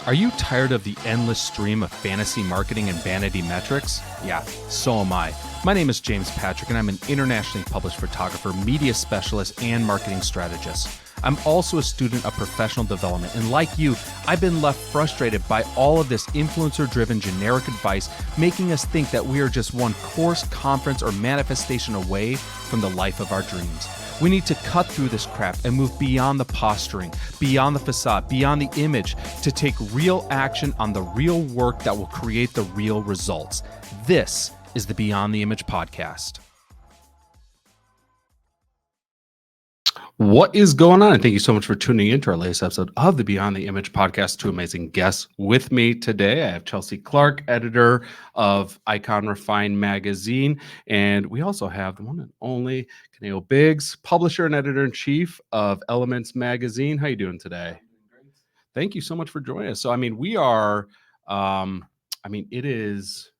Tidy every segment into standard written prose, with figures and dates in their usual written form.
Are you tired of the endless stream of fantasy marketing and vanity metrics? Yeah, so am I. My name is James Patrick, and I'm an internationally published photographer, media specialist, and marketing strategist. I'm also a student of professional development, and like you, I've been left frustrated by all of this influencer-driven generic advice, making us think that we are just one course, conference, or manifestation away from the life of our dreams. We need to cut through this crap and move beyond the posturing, beyond the facade, beyond the image, to take real action on the real work that will create the real results. This is the Beyond the Image podcast. What is going on? And thank you so much for tuning in to our latest episode of the Beyond the Image podcast. Two amazing guests with me today. I have Chelsea Clarke, editor of Icon Refined Magazine. And we also have the one and only Kaneo Biggs, publisher and editor-in-chief of Ellements Magazine. How are you doing today? Thank you so much for joining us. So, we are, it is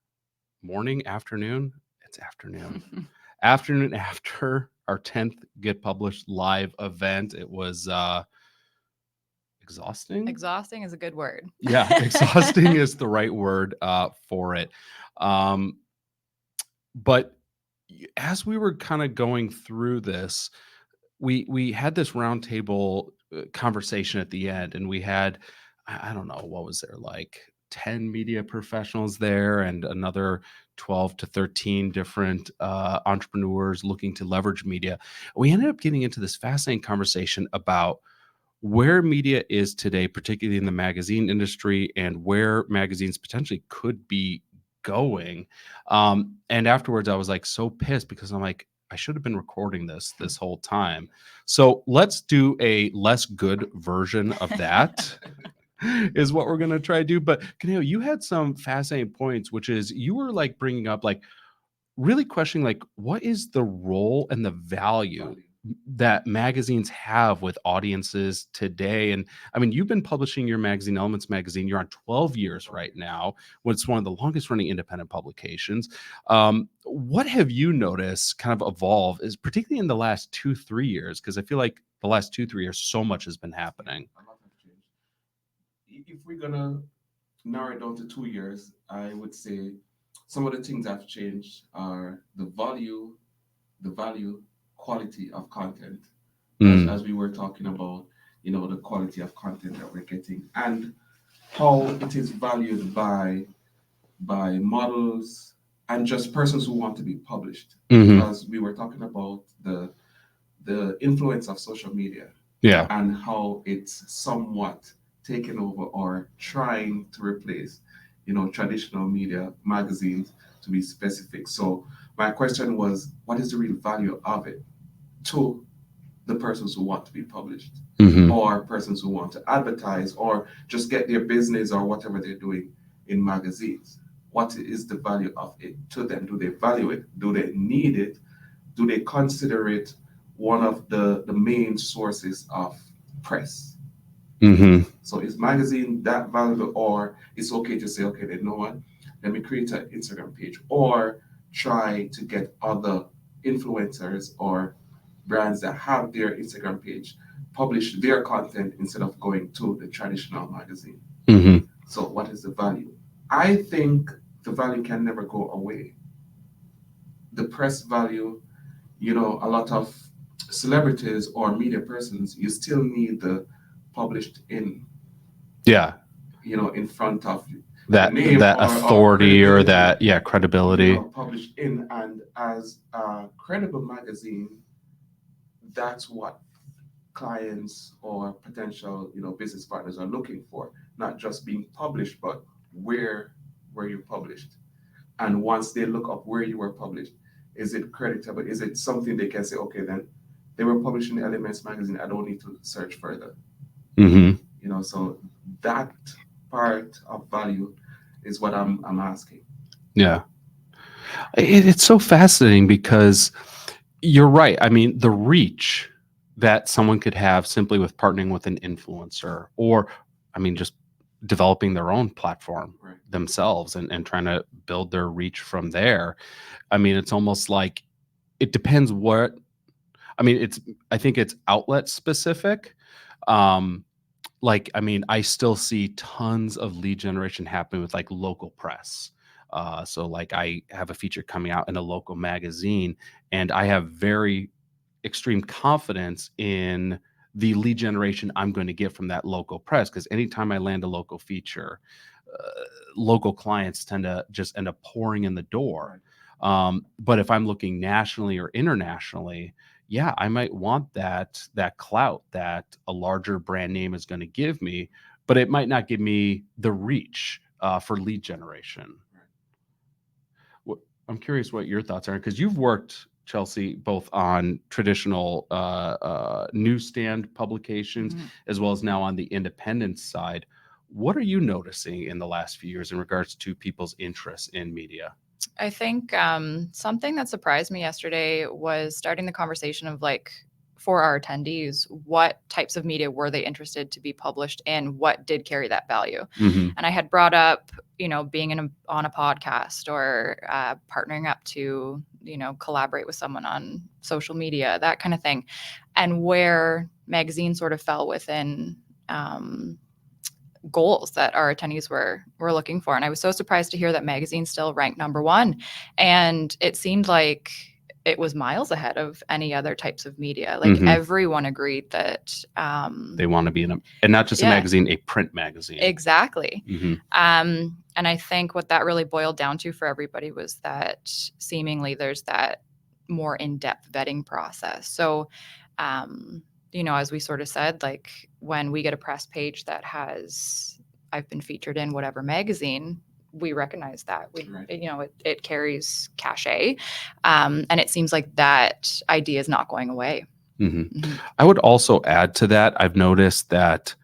morning, afternoon. It's afternoon. Afternoon after our 10th Get Published live event. It was exhausting. Exhausting is a good word. Yeah, exhausting is the right word for it. But as we were kind of going through this, we had this roundtable conversation at the end, and we had, I don't know, what was there, like 10 media professionals there and another 12 to 13 different entrepreneurs looking to leverage media. We ended up getting into this fascinating conversation about where media is today, particularly in the magazine industry, and where magazines potentially could be going. And afterwards, I was like so pissed because I'm like, I should have been recording this whole time. So let's do a less good version of that. Is what we're going to try to do. But Kaneo, you had some fascinating points, which is you were like bringing up, like really questioning, like what is the role and the value that magazines have with audiences today. And you've been publishing your magazine, Elements Magazine. You're on 12 years right now. It's one of the longest running independent publications. What have you noticed kind of evolve, is particularly in the last 2-3 years? Because I feel like the last 2-3 years, so much has been happening. If we're gonna narrow it down to 2 years, I would say some of the things that have changed are the value, quality of content. As we were talking about, the quality of content that we're getting and how it is valued by models and just persons who want to be published. Because we were talking about the influence of social media, and how it's somewhat taken over or trying to replace, traditional media, magazines, to be specific. So my question was, what is the real value of it to the persons who want to be published, or persons who want to advertise or just get their business or whatever they're doing in magazines? What is the value of it to them? Do they value it? Do they need it? Do they consider it one of the main sources of press? So is magazine that valuable, or it's okay to say, okay, then, you know what, let me create an Instagram page or try to get other influencers or brands that have their Instagram page publish their content instead of going to the traditional magazine. So what is the value? I think the value can never go away. The press value, a lot of celebrities or media persons, you still need the published in, in front of that authority or that credibility, published in, and as a credible magazine, that's what clients or potential business partners are looking for. Not just being published, but where were you published. And once they look up where you were published, is it creditable? Is it something they can say, okay, then they were published in the Elements Magazine, I don't need to search further. So that part of value is what I'm asking. Yeah. It's so fascinating because you're right. The reach that someone could have simply with partnering with an influencer, or, just developing their own platform themselves and trying to build their reach from there. It's almost like it depends what, I think it's outlet specific. like, I mean, I still see tons of lead generation happening with like local press. So like I have a feature coming out in a local magazine, and I have very extreme confidence in the lead generation I'm going to get from that local press, because anytime I land a local feature, uh, local clients tend to just end up pouring in the door. But if I'm looking nationally or internationally, yeah, I might want that clout that a larger brand name is going to give me, but it might not give me the reach for lead generation. What, I'm curious what your thoughts are, because you've worked, Chelsea, both on traditional newsstand publications as well as now on the independent side. What are you noticing in the last few years in regards to people's interest in media? I think something that surprised me yesterday was starting the conversation of like, for our attendees, what types of media were they interested to be published in? What did carry that value? And I had brought up, being on a podcast or partnering up to, collaborate with someone on social media, that kind of thing. And where magazine sort of fell within goals that our attendees were looking for. And I was so surprised to hear that magazine still ranked number one. And it seemed like it was miles ahead of any other types of media. Like everyone agreed that they want to be in and not just a magazine, a print magazine. Exactly. And I think what that really boiled down to for everybody was that seemingly there's that more in-depth vetting process. So, as we sort of said, like when we get a press page that has, I've been featured in whatever magazine, we recognize that it carries cachet. And it seems like that idea is not going away. I would also add to that, I've noticed that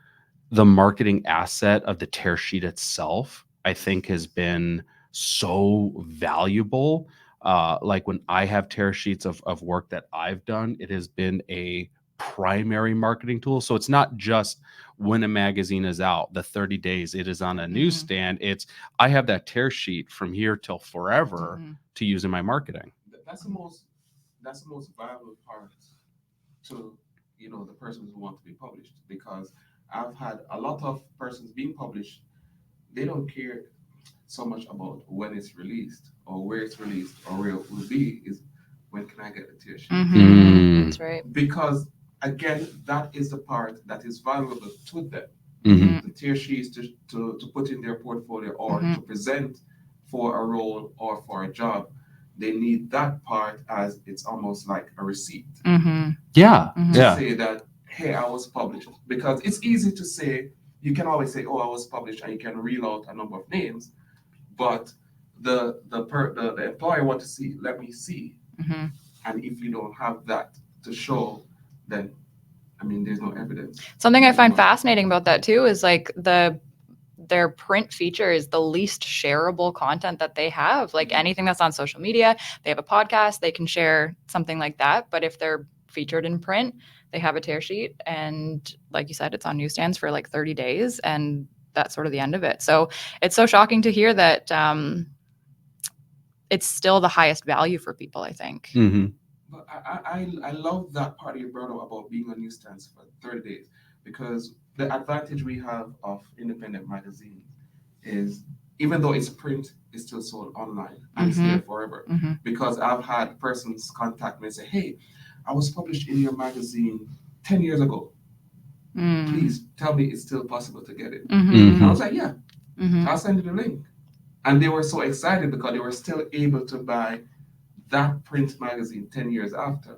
the marketing asset of the tear sheet itself, I think, has been so valuable. Like when I have tear sheets of work that I've done, it has been a primary marketing tool. So it's not just when a magazine is out, the 30 days it is on a newsstand. It's, I have that tear sheet from here till forever to use in my marketing. That's the most valuable part to the persons who want to be published, because I've had a lot of persons being published. They don't care so much about when it's released or where it's released or where it will be, is when can I get the tear sheet? That's right. Because again, that is the part that is valuable to them. The tear sheets to put in their portfolio or to present for a role or for a job. They need that part as it's almost like a receipt. To say that, hey, I was published. Because it's easy to say, you can always say, oh, I was published, and you can reel out a number of names, but the employer wants to see, let me see. And if you don't have that to show, then there's no evidence. Something I find fascinating about that too is like their print feature is the least shareable content that they have. Like anything that's on social media, they have a podcast, they can share something like that. But if they're featured in print, they have a tear sheet, and like you said, it's on newsstands for like 30 days, and that's sort of the end of it. So it's so shocking to hear that it's still the highest value for people, I think. But I love that part you brought up about being on newsstands for 30 days, because the advantage we have of independent magazine is, even though it's print, it's still sold online and it's there forever. Because I've had persons contact me and say, hey, I was published in your magazine 10 years ago. Please tell me it's still possible to get it. And I was like, yeah, I'll send you the link. And they were so excited because they were still able to buy that print magazine 10 years after.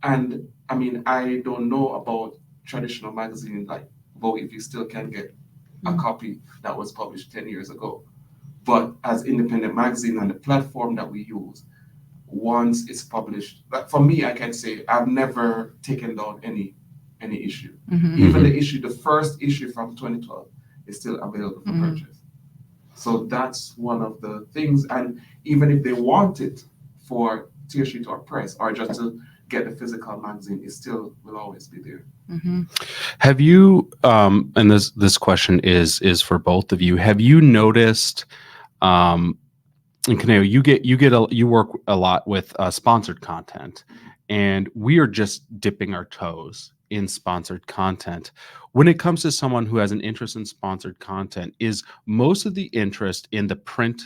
And I don't know about traditional magazines like Vogue, if you still can get a copy that was published 10 years ago. But as independent magazine and the platform that we use, once it's published, for me, I can say I've never taken down any issue. Even the first issue from 2012 is still available for purchase. So that's one of the things. And even if they want it for tear sheet or press, or just to get the physical magazine, it still will always be there. Have you, and this question is for both of you, have you noticed, and Kaneo, you work a lot with sponsored content, and we are just dipping our toes in sponsored content. When it comes to someone who has an interest in sponsored content, is most of the interest in the print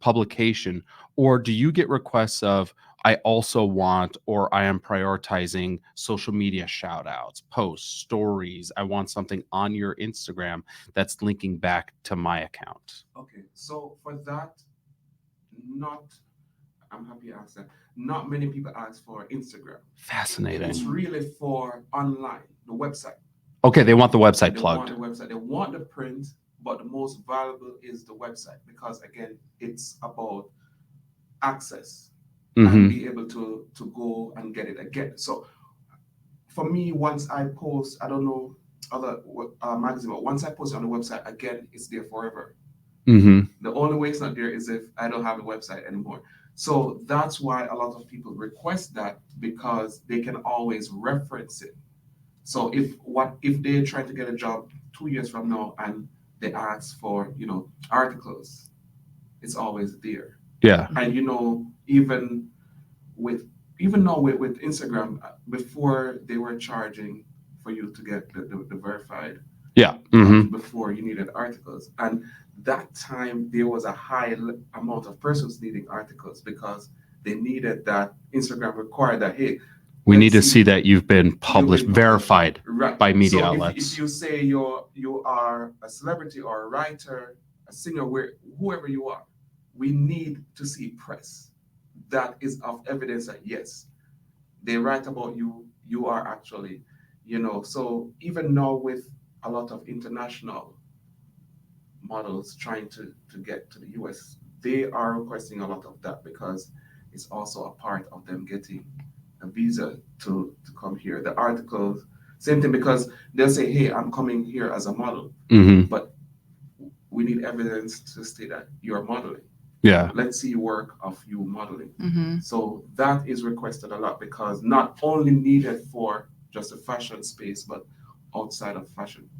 publication, or do you get requests of, I also want, or I am prioritizing social media shout outs, posts, stories. I want something on your Instagram that's linking back to my account. Okay, so for that, I'm happy you asked that. Not many people ask for Instagram. Fascinating. It's really for online, the website. Okay, they want the website plugged. They want the website. They want the print, but the most valuable is the website because, again, it's about access and be able to go and get it again. So for me, once I post, I don't know other magazine, but once I post it on the website, again, it's there forever. The only way it's not there is if I don't have a website anymore. So that's why a lot of people request that, because they can always reference it. So if they're trying to get a job 2 years from now and they ask for, articles, it's always there. Yeah. And even now with Instagram, before they were charging for you to get the verified. Yeah. Before you needed articles. And that time there was a high amount of persons needing articles because they needed that. Instagram required that, hey, we need to see that you've been published, verified by media outlets. If you say you are a celebrity or a writer, a singer, whoever you are, we need to see press that is of evidence that yes, they write about you. You are actually, So even now with a lot of international models trying to get to the US, they are requesting a lot of that because it's also a part of them getting a visa to come here. The articles, same thing, because they'll say, hey, I'm coming here as a model, but we need evidence to state that you're modeling. Yeah. Let's see work of you modeling. So that is requested a lot because not only needed for just a fashion space, but outside of fashion.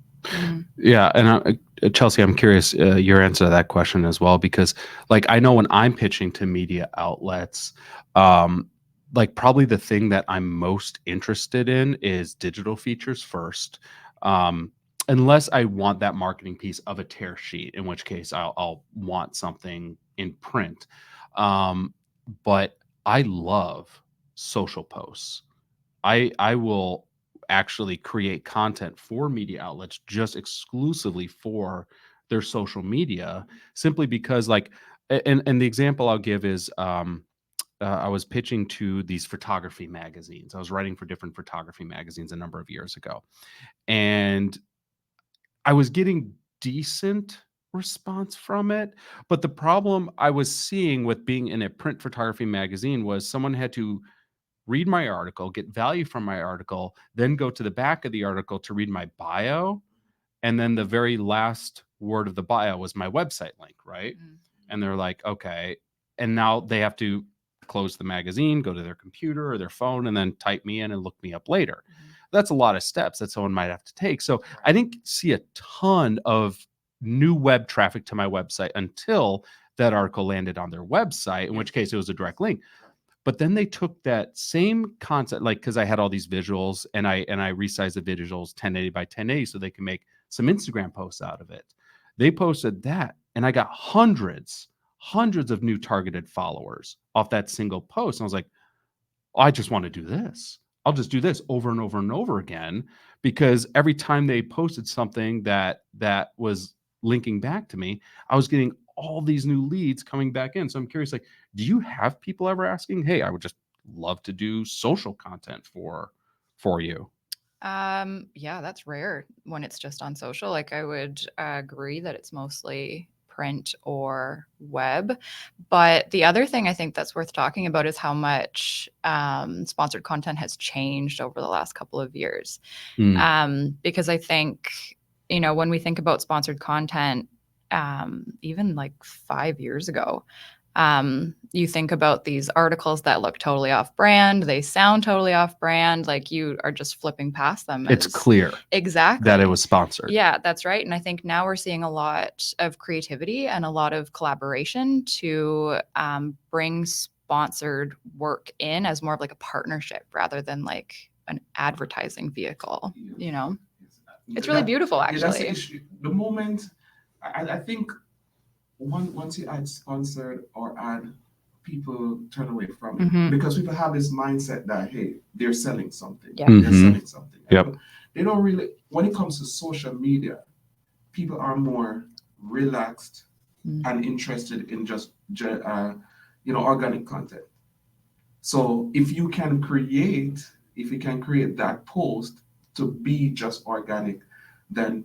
Yeah. And Chelsea, I'm curious your answer to that question as well, because I know when I'm pitching to media outlets, probably the thing that I'm most interested in is digital features first. Unless I want that marketing piece of a tear sheet, in which case I'll want something in print. But I love social posts. I will actually create content for media outlets just exclusively for their social media, simply because and the example I'll give is I was pitching to these photography magazines. I was writing for different photography magazines a number of years ago, and I was getting decent response from it. But the problem I was seeing with being in a print photography magazine was someone had to read my article, get value from my article, then go to the back of the article to read my bio. And then the very last word of the bio was my website link, right? And they're like, okay. And now they have to close the magazine, go to their computer or their phone, and then type me in and look me up later. That's a lot of steps that someone might have to take. So I didn't see a ton of new web traffic to my website until that article landed on their website, in which case it was a direct link. But then they took that same concept, because I had all these visuals and I resized the visuals 1080 by 1080 so they can make some Instagram posts out of it. They posted that and I got hundreds of new targeted followers off that single post. And I was like, oh, I just want to do this. I'll just do this over and over and over again, because every time they posted something that was linking back to me, I was getting all these new leads coming back in. So I'm curious, do you have people ever asking, hey, I would just love to do social content for you? Yeah, that's rare when it's just on social. I would agree that it's mostly print or web. But the other thing I think that's worth talking about is how much sponsored content has changed over the last couple of years. Because I think, when we think about sponsored content, even 5 years ago, you think about these articles that look totally off brand, they sound totally off brand, you are just flipping past them. It's clear exactly that it was sponsored. Yeah, that's right. And I think now we're seeing a lot of creativity and a lot of collaboration to bring sponsored work in as more of a partnership rather than an advertising vehicle, Yes. you know? Yes. It's really beautiful, Yeah, that's the actually. issue. The moment I think once you add sponsored or add, people turn away from it because people have this mindset that, hey, they're selling something. Yeah. They're selling something. Yep. They don't really. When it comes to social media, people are more relaxed and interested in just organic content. So if you can create that post to be just organic, then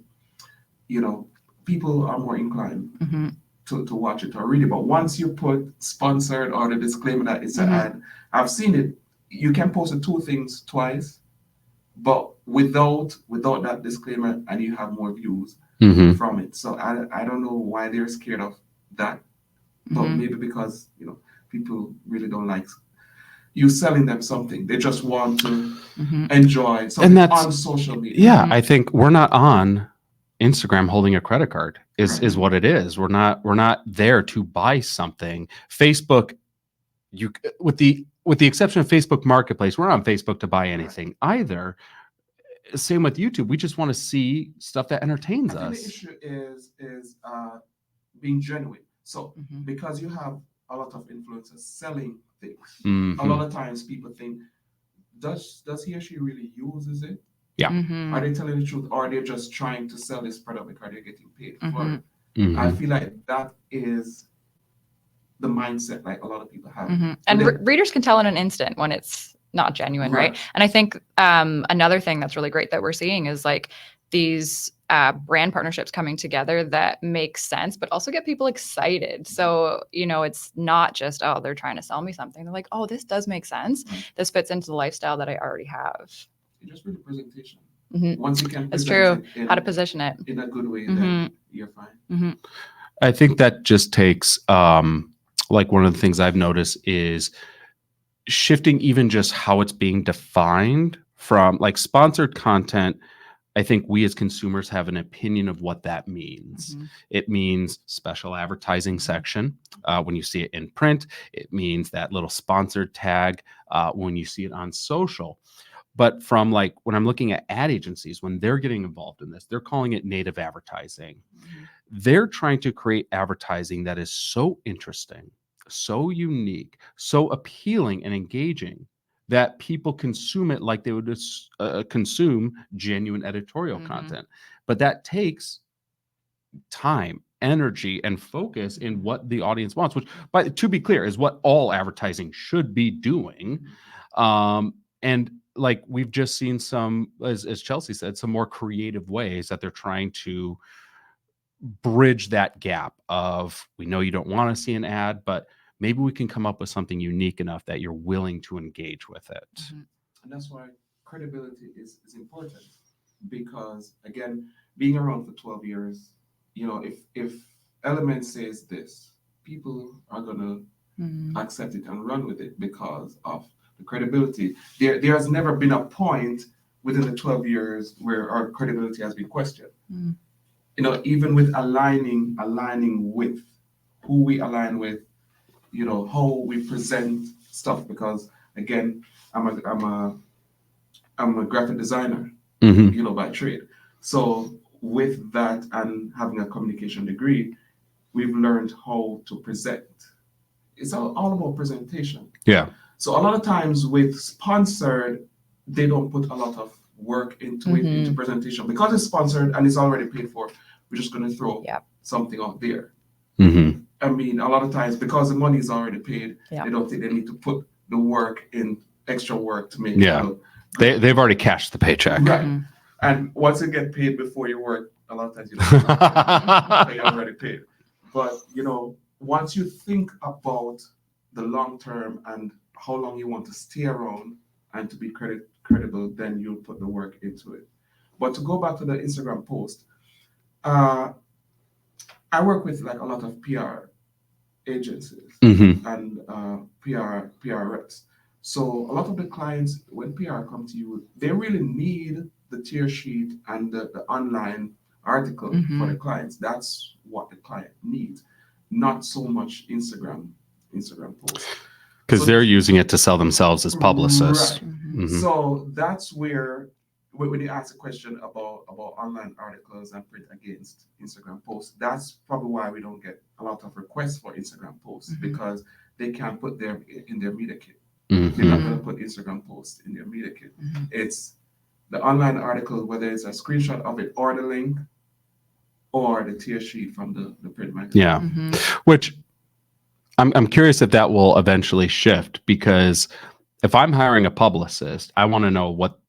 people are more inclined to watch it or read it. But once you put sponsored or the disclaimer that it's an ad, I've seen it. You can post the two things twice, but without that disclaimer, and you have more views from it. So I don't know why they're scared of that, but maybe because people really don't like you selling them something. They just want to enjoy something on social media. Yeah, I think we're not on Instagram holding a credit card is what it is. We're not there to buy something. Facebook, with the exception of Facebook Marketplace, we're not on Facebook to buy anything either. Same with YouTube. We just want to see stuff that entertains I think us. the issue is being genuine. So because you have a lot of influencers selling things, a lot of times people think, does he or she really uses it? Yeah. Are they telling the truth, or are they just trying to sell this product because they're getting paid for it? I feel like that is the mindset like a lot of people have. And readers can tell in an instant when it's not genuine, right? And I think another thing that's really great that we're seeing is like these brand partnerships coming together that make sense, but also get people excited. So, it's not just, oh, they're trying to sell me something. They're like, oh, this does make sense. This fits into the lifestyle that I already have. It's just really presentation. Once you can It's present true. How to position it in a good way, then you're fine. I think that just takes like one of the things I've noticed is shifting even just how it's being defined from like sponsored content. I think we as consumers have an opinion of what that means. It means special advertising section when you see it in print. It means that little sponsored tag when you see it on social. But from like when I'm looking at ad agencies, when they're getting involved in this, they're calling it native advertising. They're trying to create advertising that is so interesting, so unique, so appealing and engaging that people consume it like they would consume genuine editorial content. But that takes time, energy, and focus in what the audience wants, which, to be clear, is what all advertising should be doing. And like we've just seen some, as Chelsea said, some more creative ways that they're trying to bridge that gap of, we know you don't want to see an ad, but maybe we can come up with something unique enough that you're willing to engage with it. And that's why credibility is important, because again, being around for 12 years, if Element says this, people are gonna accept it and run with it because of the credibility. There has never been a point within the 12 years where our credibility has been questioned. Even with aligning with who we align with, how we present stuff. Because again, I'm a graphic designer, by trade. So with that and having a communication degree, we've learned how to present. It's all about presentation. Yeah. So a lot of times with sponsored, they don't put a lot of work into it, into presentation, because it's sponsored and it's already paid for. We're just going to throw something out there. I mean, a lot of times because the money is already paid, they don't think they need to put the work in, extra work to make it look. They've already cashed the paycheck. Right. And once you get paid before you work, a lot of times you don't they already paid. But once you think about the long term and how long you want to stay around and to be credible, then you'll put the work into it. But to go back to the Instagram post, I work with like a lot of PR agencies and PR reps. So a lot of the clients, when PR come to you, they really need the tear sheet and the online article for the clients. That's what the client needs, not so much Instagram posts. Because they're using it to sell themselves as publicists. So that's where when you ask a question about online articles and print against Instagram posts, that's probably why we don't get a lot of requests for Instagram posts, because they can't put them in their media kit. They're not going to put Instagram posts in their media kit. It's the online article, whether it's a screenshot of it or the link or the tear sheet from the print magazine. Yeah. Which I'm curious if that will eventually shift, because if I'm hiring a publicist, I want to know what,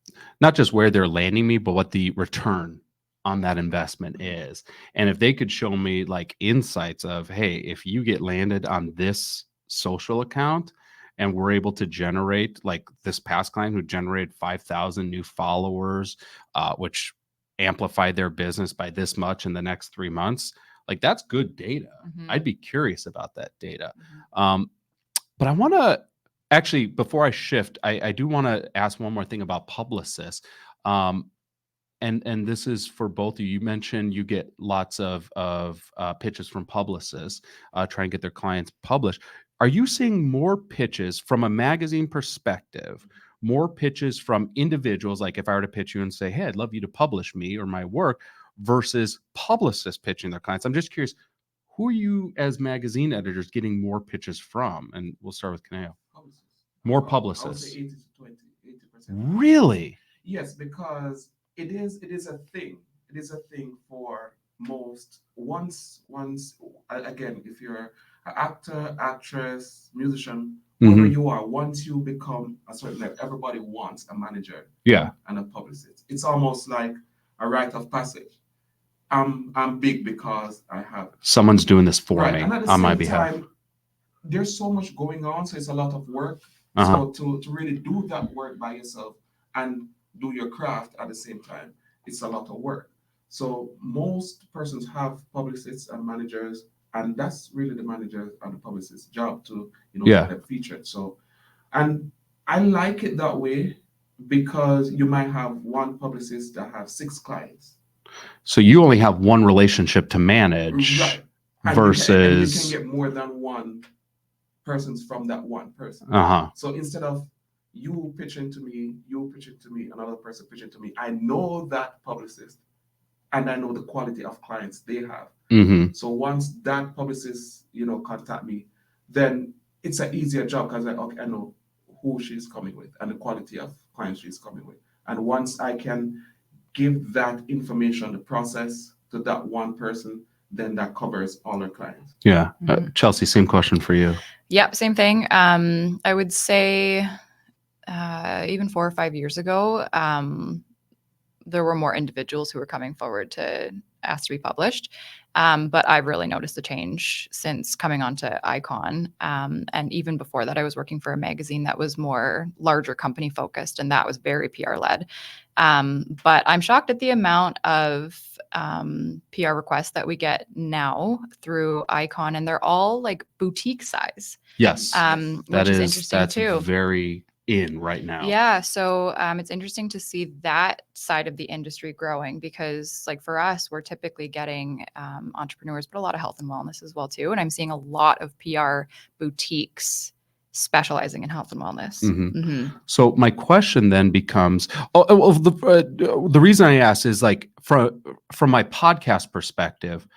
not just where they're landing me, but what the return on that investment is. And if they could show me like insights of, hey, if you get landed on this social account and we're able to generate, like this past client who generated 5,000 new followers, which amplified their business by this much in the next 3 months, like that's good data. I'd be curious about that data. But I want to actually, before I shift, I do want to ask one more thing about publicists. And this is for both of you. You mentioned you get lots of pitches from publicists, try and get their clients published. Are you seeing more pitches from a magazine perspective, more pitches from individuals, like if I were to pitch you and say, hey, I'd love you to publish me or my work, versus publicists pitching their clients? I'm just curious, who are you as magazine editors getting more pitches from? And we'll start with Kaneo. More publicists. I would say 80 to 20, 80%. Really? Yes, because it is a thing. It is a thing for most. Once again, if you're an actor, actress, musician, whoever you are, once you become a certain level, everybody wants a manager and a publicist. It's almost like a rite of passage. I'm big because I have someone's doing this for me and at the on same my behalf. time, there's so much going on, so it's a lot of work. So to really do that work by yourself and do your craft at the same time, it's a lot of work. So most persons have publicists and managers, and that's really the manager and the publicist's job to get them featured. So, and I like it that way, because you might have one publicist that have 6 clients. So you only have one relationship to manage, right? Versus you can get more than one persons from that one person. So instead of you pitching to me, another person pitching to me, I know that publicist and I know the quality of clients they have. So once that publicist, contact me, then it's an easier job, because I know who she's coming with and the quality of clients she's coming with. And once I can give that information, the process, to that one person, then that covers all her clients. Yeah. Chelsea, same question for you. Yep, same thing. I would say even 4 or 5 years ago, there were more individuals who were coming forward to ask to be published. But I've really noticed a change since coming onto Icon. And even before that, I was working for a magazine that was more larger company focused, and that was very PR led. But I'm shocked at the amount of PR requests that we get now through Icon, and they're all like boutique size. Yes, which is interesting too. That's very in right now. Yeah, so it's interesting to see that side of the industry growing, because like for us, we're typically getting entrepreneurs, but a lot of health and wellness as well too. And I'm seeing a lot of PR boutiques specializing in health and wellness. So my question then becomes, the reason I ask is, like, from my podcast perspective,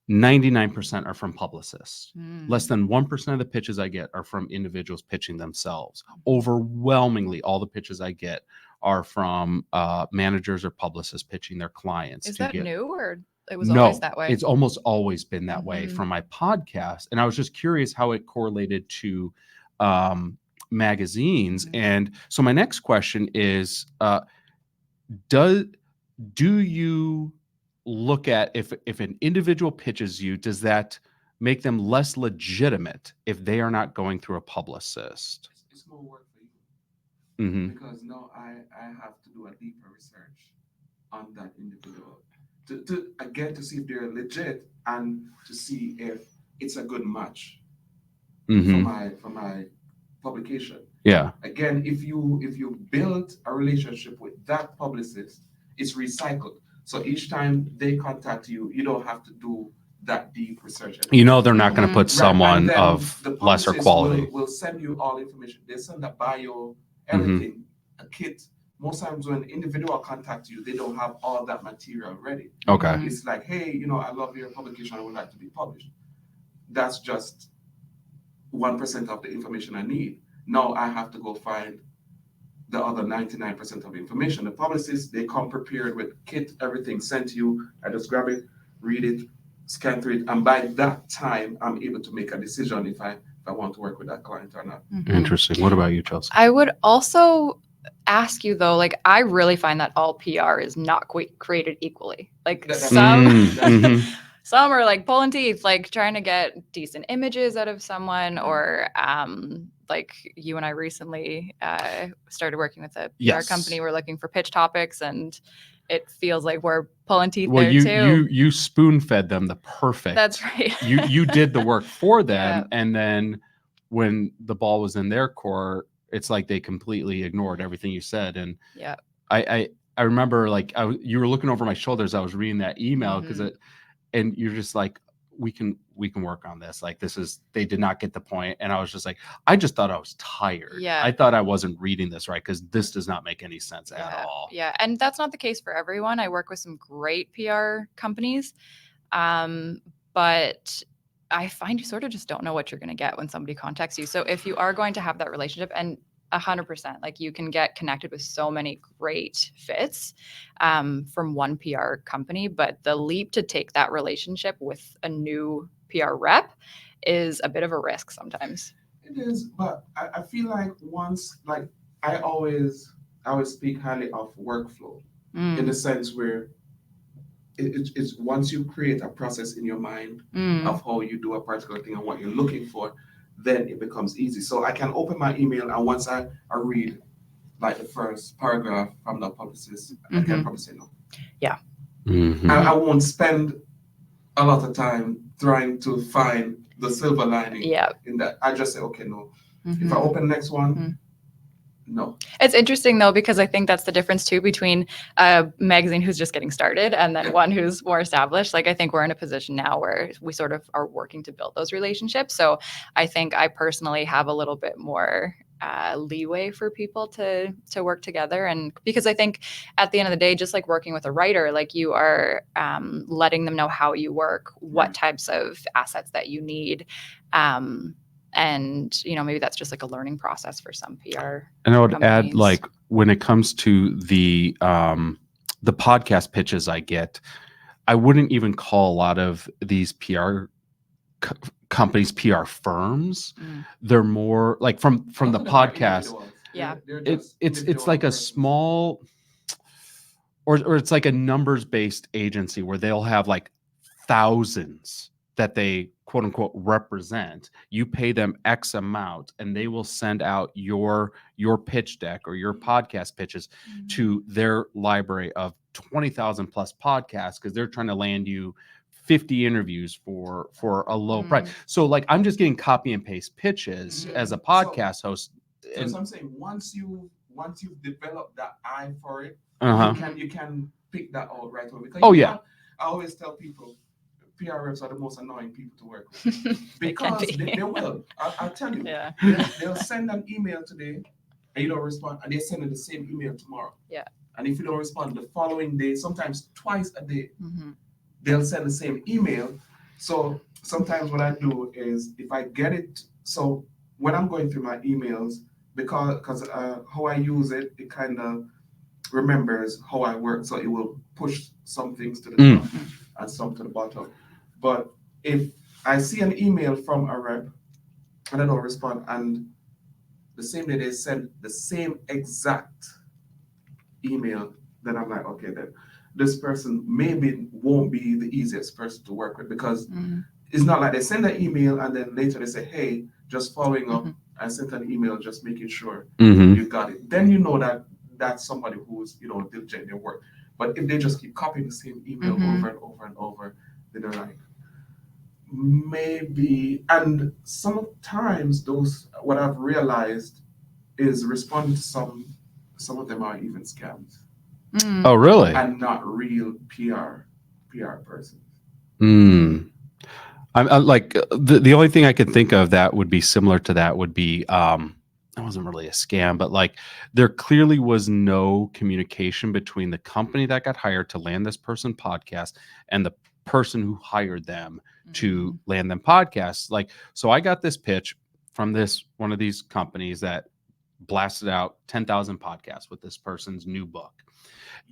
99% are from publicists. Less than 1% of the pitches I get are from individuals pitching themselves. Overwhelmingly, all the pitches I get are from managers or publicists pitching their clients. Is that new, or it was always that way? It's almost always been that way from my podcast. And I was just curious how it correlated to magazines. And so my next question is, do you look at, if an individual pitches you, does that make them less legitimate if they are not going through a publicist? It's more work for you. Mm-hmm. Because now I have to do a deeper research on that individual to see if they're legit and to see if it's a good match Mm-hmm. for my publication. Yeah. Again, if you build a relationship with that publicist, it's recycled. So each time they contact you, you don't have to do that deep research anymore. You know, they're not going to put someone of the lesser publicist quality. will send you all information. They send that bio, everything, a kit, most times when individual contact you, they don't have all that material ready. Okay. It's like, hey, I love your publication, I would like to be published. That's just 1% of the information I need. Now I have to go find the other 99% of information. The publicists, they come prepared with kit, everything sent to you. I just grab it, read it, scan through it, and by that time, I'm able to make a decision if I want to work with that client or not. Interesting. What about you, Chelsea? I would also ask you though, like, I really find that all PR is not created equally. Like some are like pulling teeth, like trying to get decent images out of someone, or like you and I recently started working with a PR company. We're looking for pitch topics, and it feels like we're pulling teeth there too. You spoon fed them the perfect. That's right. you did the work for them, and then when the ball was in their court, it's like they completely ignored everything you said. And I remember like you were looking over my shoulders. I was reading that email and you're just like, we can work on this. Like they did not get the point. And I was just like, I just thought I was tired. Yeah. I thought I wasn't reading this right, because this does not make any sense at all. Yeah. And that's not the case for everyone. I work with some great PR companies. But I find you sort of just don't know what you're going to get when somebody contacts you. So if you are going to have that relationship, and 100%, like you can get connected with so many great fits from one PR company, but the leap to take that relationship with a new PR rep is a bit of a risk sometimes. It is, but I feel like I always speak highly of workflow in the sense where it's once you create a process in your mind of how you do a particular thing and what you're looking for, then it becomes easy. So I can open my email, and once I read like the first paragraph from the publicist, I can probably say no. Yeah. I won't spend a lot of time trying to find the silver lining in that. I just say, okay, no. If I open the next one, no. It's interesting though, because I think that's the difference too between a magazine who's just getting started and then one who's more established. Like I think we're in a position now where we sort of are working to build those relationships. So I think I personally have a little bit more leeway for people to work together. And because I think at the end of the day, just like working with a writer, like you are letting them know how you work, what types of assets that you need. And, maybe that's just like a learning process for some PR. And I would companies. add, like, when it comes to the podcast pitches I get, I wouldn't even call a lot of these PR companies PR firms. They're more like from the podcast. Yeah. It's like a small, or it's like a numbers based agency where they'll have like thousands that they quote unquote represent. You pay them X amount and they will send out your pitch deck or your podcast pitches to their library of 20,000 plus podcasts, because they're trying to land you 50 interviews for a low price. So like I'm just getting copy and paste pitches as a podcast host. So I'm saying once you've developed that eye for it, you can pick that out right away. Because I always tell people PR reps are the most annoying people to work with because they will. I'll tell you. Yeah. They'll send an email today and you don't respond, and they send the same email tomorrow. Yeah. And if you don't respond the following day, sometimes twice a day, they'll send the same email. So sometimes what I do is if I get it, so when I'm going through my emails, because how I use it, it kind of remembers how I work, so it will push some things to the top and some to the bottom. But if I see an email from a rep and I don't respond, and the same day they send the same exact email, then I'm like, okay, then this person maybe won't be the easiest person to work with, because it's not like they send an email and then later they say, hey, just following up, I sent an email just making sure you got it. Then you know that that's somebody who's diligent in their work. But if they just keep copying the same email over and over and over, then they're like, maybe. And sometimes what I've realized is responding to some of them are even scams. Oh, really? And not real PR persons. I'm like the only thing I could think of that would be similar to that would be it wasn't really a scam, but like there clearly was no communication between the company that got hired to land this person podcast and the person who hired them to land them podcasts. Like, so I got this pitch from one of these companies that blasted out 10,000 podcasts with this person's new book.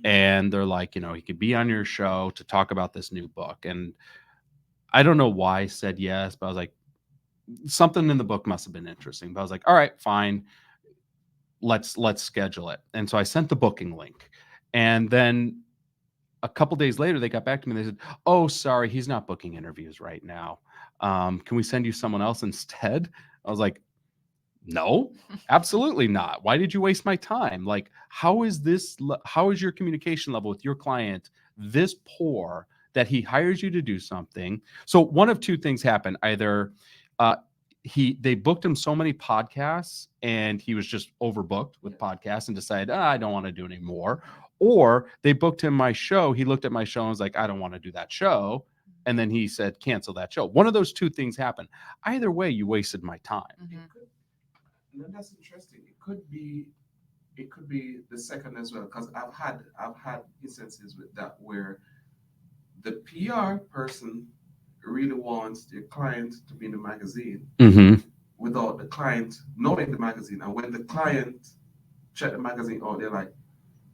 And they're like, he could be on your show to talk about this new book. And I don't know why I said yes, but I was like, something in the book must have been interesting. But I was like, all right, fine. Let's schedule it. And so I sent the booking link. And then a couple days later, they got back to me. They said, oh, sorry, he's not booking interviews right now. Can we send you someone else instead? I was like, no, absolutely not. Why did you waste my time? Like, how is your communication level with your client this poor that he hires you to do something? So one of two things happened. Either they booked him so many podcasts and he was just overbooked with podcasts and decided, I don't want to do any more. Or they booked him my show. He looked at my show and was like, I don't want to do that show. And then he said, cancel that show. One of those two things happened. Either way, you wasted my time. And that's interesting. It could be the second as well, because I've had instances with that where the PR person really wants their client to be in the magazine without the client knowing the magazine. And when the client check the magazine out, they're like,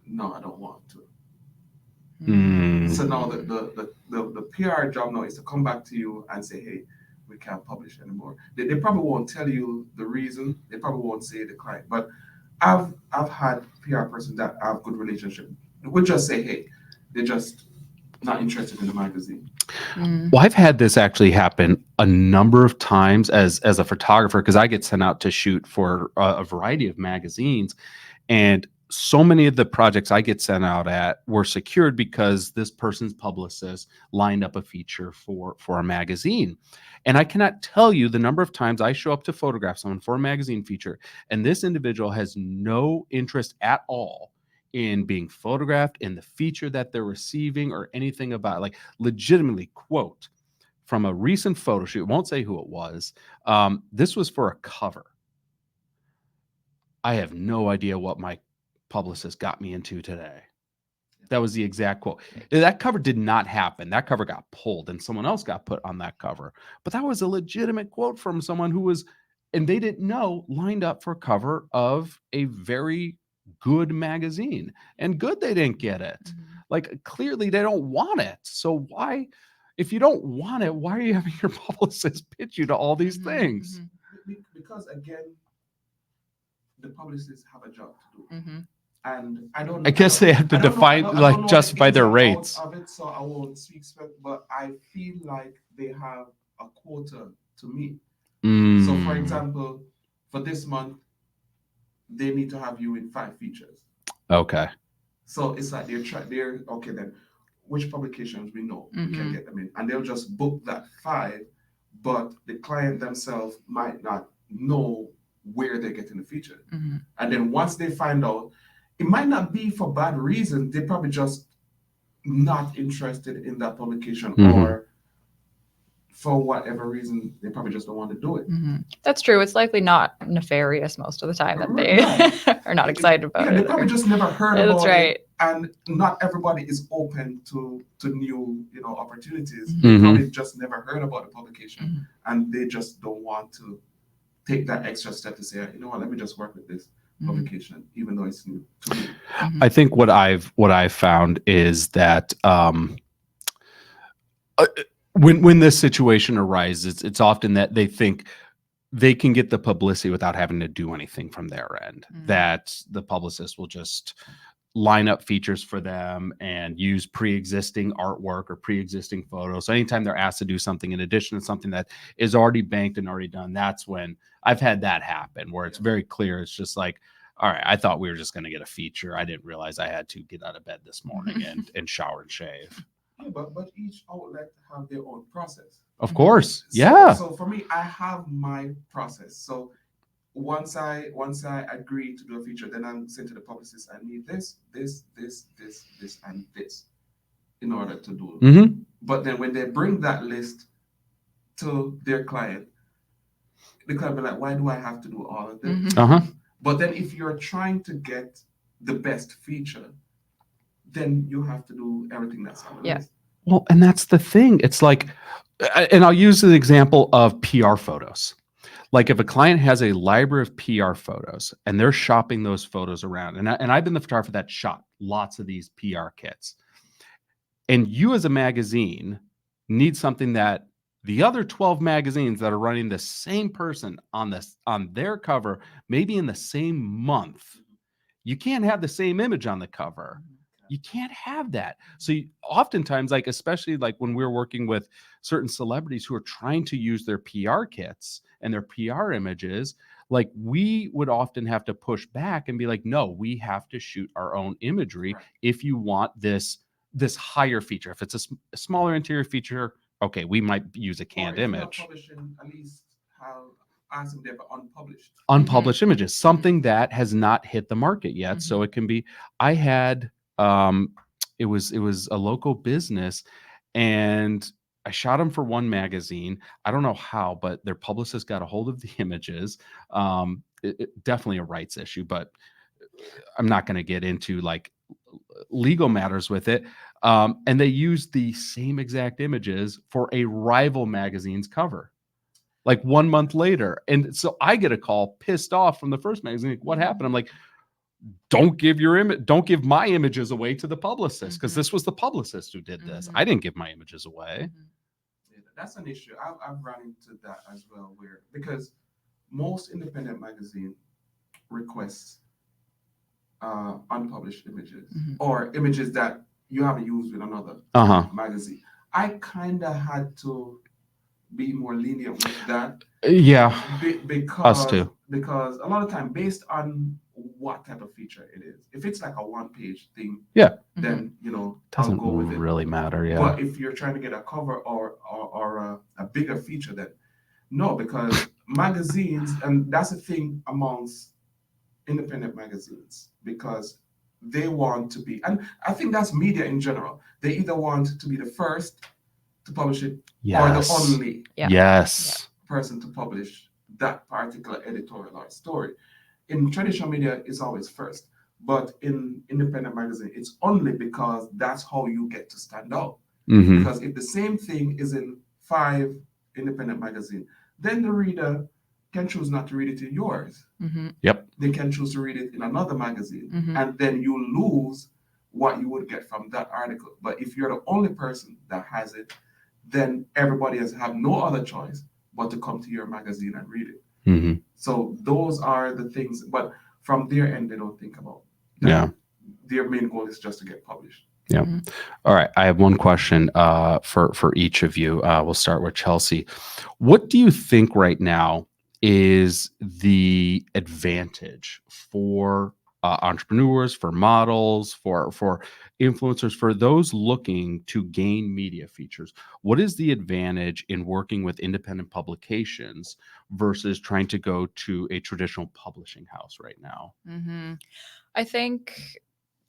no, I don't want to. So now the PR job now is to come back to you and say, hey, we can't publish anymore. They probably won't tell you the reason. They probably won't say the client. But I've had PR person that I have good relationship. We'll just say, hey, they're just not interested in the magazine. Well, I've had this actually happen a number of times as a photographer, because I get sent out to shoot for a variety of magazines, and so many of the projects I get sent out at were secured because this person's publicist lined up a feature for a magazine. And I cannot tell you the number of times I show up to photograph someone for a magazine feature, and this individual has no interest at all in being photographed, in the feature that they're receiving, or anything about it. Like, legitimately, quote from a recent photo shoot, won't say who it was. This was for a cover. I have no idea what my publicist got me into today. That was the exact quote. That cover did not happen. That cover got pulled and someone else got put on that cover. But that was a legitimate quote from someone who was, and they didn't know, lined up for a cover of a very good magazine. And good they didn't get it. Like, clearly they don't want it. So why, if you don't want it, why are you having your publicist pitch you to all these things? Because again, the publicists have a job to do. And I guess they have to justify their rates of it, so I won't speak, but I feel like they have a quota to meet. So, for example, for this month, they need to have you in 5 features. Okay. So it's like they're okay. Then, which publications we know we can get them in, and they'll just book that 5, but the client themselves might not know where they're getting the feature. And then once they find out, it might not be for bad reason. They're probably just not interested in that publication, or for whatever reason, they probably just don't want to do it. That's true. It's likely not nefarious most of the time that they are not excited about it. They probably just never heard about that's right. it. And not everybody is open to new opportunities. They probably just never heard about the publication, and they just don't want to take that extra step to say, you know what, let me just work with this publication, even though it's new to me. I think what I've found is that when this situation arises, it's often that they think they can get the publicity without having to do anything from their end. That the publicist will just line up features for them and use pre-existing artwork or pre-existing photos. So anytime they're asked to do something in addition to something that is already banked and already done, that's when I've had that happen, where it's very clear. It's just like, all right, I thought we were just going to get a feature. I didn't realize I had to get out of bed this morning and shower and shave. Yeah, but each outlet have their own process. Of course. Yeah. So for me, I have my process. So once I agree to do a feature, then I'm saying to the publicist, I need this, and this in order to do it. But then when they bring that list to their client, the client be like, why do I have to do all of this? But then if you're trying to get the best feature, then you have to do everything that's on the list. Well, and that's the thing. It's like, and I'll use an example of PR photos. Like if a client has a library of PR photos and they're shopping those photos around, and I've been the photographer that shot lots of these PR kits, and you as a magazine need something that the other 12 magazines that are running the same person on their cover, maybe in the same month, you can't have the same image on the cover. You can't have that. So oftentimes, like, especially like when we're working with certain celebrities who are trying to use their PR kits and their PR images, like we would often have to push back and be like, no, we have to shoot our own imagery if you want this higher feature. If it's a smaller interior feature, okay, we might use a canned image. Publishing, at least ask them there for unpublished images, something that has not hit the market yet. So it can be, I had, it was a local business and I shot them for one magazine. I don't know how, but their publicist got a hold of the images. Definitely a rights issue, but I'm not going to get into like legal matters with it. And they used the same exact images for a rival magazine's cover, like 1 month later. And so I get a call pissed off from the first magazine. Like, what happened? I'm like, don't give my images away to the publicist, because this was the publicist who did this. I didn't give my images away. Yeah, that's an issue. I've run into that as well, because most independent magazine requests unpublished images or images that you haven't used with another magazine. I kind of had to be more lenient with that. Yeah, because us too. Because a lot of time, based on what type of feature it is, if it's like a one-page thing, then doesn't I'll go with it. Really matter. Yeah. But if you're trying to get a cover or a bigger feature, then no, because magazines, and that's the thing amongst independent magazines, because they want to be, and I think that's media in general. They either want to be the first to publish it or the only person to publish that particular editorial or story. In traditional media, it's always first, but in independent magazine, it's only because that's how you get to stand out. Because if the same thing is in 5 independent magazines, then the reader can choose not to read it in yours. Yep. They can choose to read it in another magazine, and then you lose what you would get from that article. But if you're the only person that has it, then everybody has have no other choice but to come to your magazine and read it. So those are the things, but from their end, they don't think about that. Yeah. Their main goal is just to get published. Yeah. All right. I have one question for each of you. We'll start with Chelsea. What do you think right now is the advantage for entrepreneurs, for models, for influencers, for those looking to gain media features? What is the advantage in working with independent publications versus trying to go to a traditional publishing house right now? I think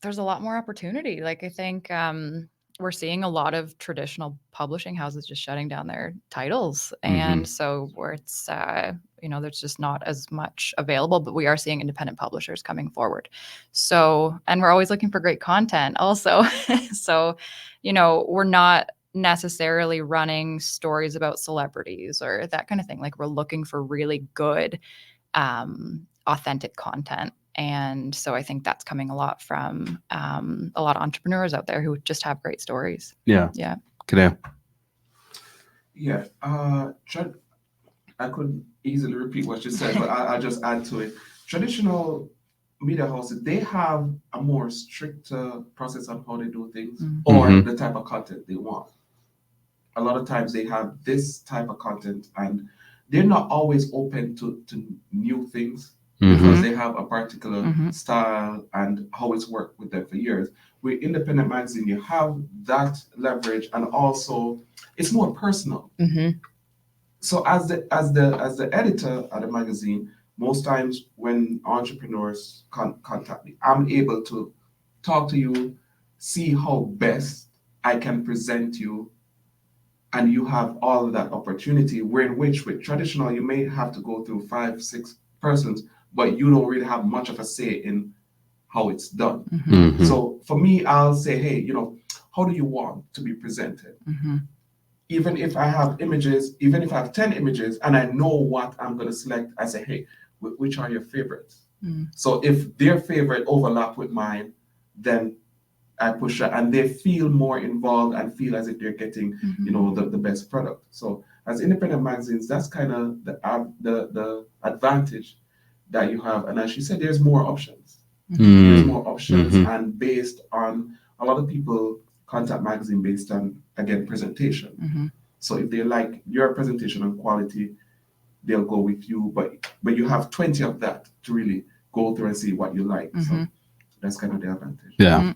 there's a lot more opportunity. Like, I think we're seeing a lot of traditional publishing houses just shutting down their titles. And so where it's, there's just not as much available, but we are seeing independent publishers coming forward. So, and we're always looking for great content also. So, we're not necessarily running stories about celebrities or that kind of thing. Like, we're looking for really good, authentic content. And so I think that's coming a lot from a lot of entrepreneurs out there who just have great stories. Yeah. Yeah. Kaneo. Yeah. I could easily repeat what you said, but I'll just add to it. Traditional media houses, they have a more strict process on how they do things or the type of content they want. A lot of times they have this type of content and they're not always open to new things. Because they have a particular style and how it's worked with them for years. With independent magazine, you have that leverage, and also it's more personal. So as the editor at a magazine, most times when entrepreneurs contact me, I'm able to talk to you, see how best I can present you, and you have all of that opportunity. Where in which with traditional, you may have to go through 5-6 persons. but you don't really have much of a say in how it's done. Mm-hmm. So for me, I'll say, hey, you know, how do you want to be presented? Even if I have images, even if I have 10 images and I know what I'm going to select, I say, hey, which are your favorites? So if their favorite overlap with mine, then I push that, and they feel more involved and feel as if they're getting, you know, the best product. So as independent magazines, that's kind of the advantage that you have. And as she said, there's more options. There's more options, and based on a lot of people contact magazine based on, again, presentation. So if they like your presentation and quality, they'll go with you. But you have 20 of that to really go through and see what you like. So that's kind of the advantage. Yeah.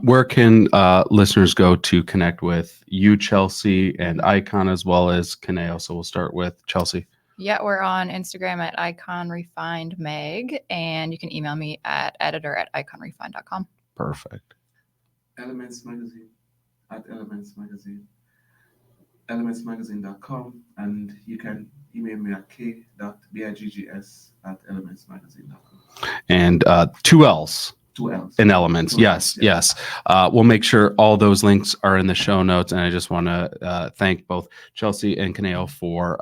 Where can listeners go to connect with you, Chelsea, and Icon, as well as Kaneo? So we'll start with Chelsea. Yeah, we're on Instagram at iconrefinedmag, and you can email me at editor@iconrefined.com. Perfect. Elements Magazine at Elements Magazine. elementsmagazine.com, and you can email me at k.biggs@elementsmagazine.com. And 2 L's. 2 L's. In Elements. Yes. We'll make sure all those links are in the show notes. And I just want to thank both Chelsea and Kaneo for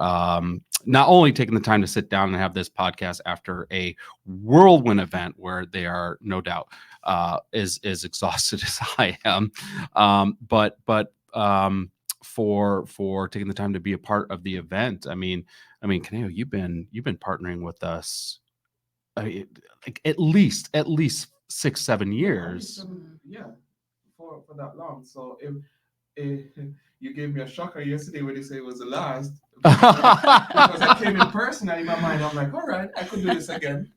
not only taking the time to sit down and have this podcast after a whirlwind event where they are no doubt as exhausted as I am, but for taking the time to be a part of the event. I mean, Kaneo, you've been partnering with us like at least 6-7 years. Yeah, for that long. So if you gave me a shocker yesterday when you say it was the last, because I came in person, and in my mind I'm like, all right, I could do this again.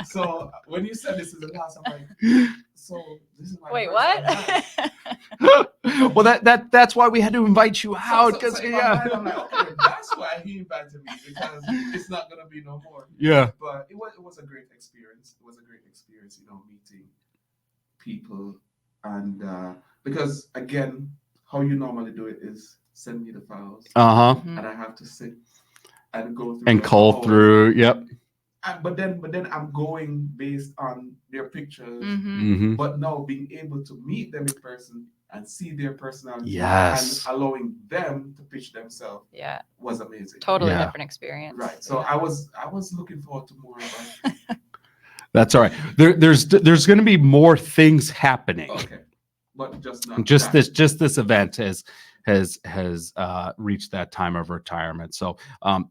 So when you said this is the last, I'm like, so this is my wait, what? Well, that's why we had to invite you out, because so in my mind, I'm like, okay, that's why he invited me, because it's not gonna be no more. Yeah. But it was a great experience. It was a great experience, you know, meeting people, and because again, how you normally do it is send me the files, and I have to sit and go through and cull through. Yep. But then I'm going based on their pictures, but now being able to meet them in person and see their personality, and allowing them to pitch themselves, was amazing. Totally different experience. Right. So I was looking forward to more of that. That's all right. There's going to be more things happening. Okay, but just this event has reached that time of retirement. So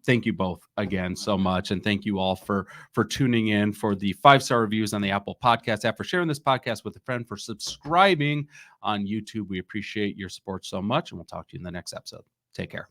thank you both again so much, and thank you all for tuning in, for the 5-star reviews on the Apple Podcast app, for sharing this podcast with a friend, for subscribing on YouTube. We appreciate your support so much, and we'll talk to you in the next episode. Take care.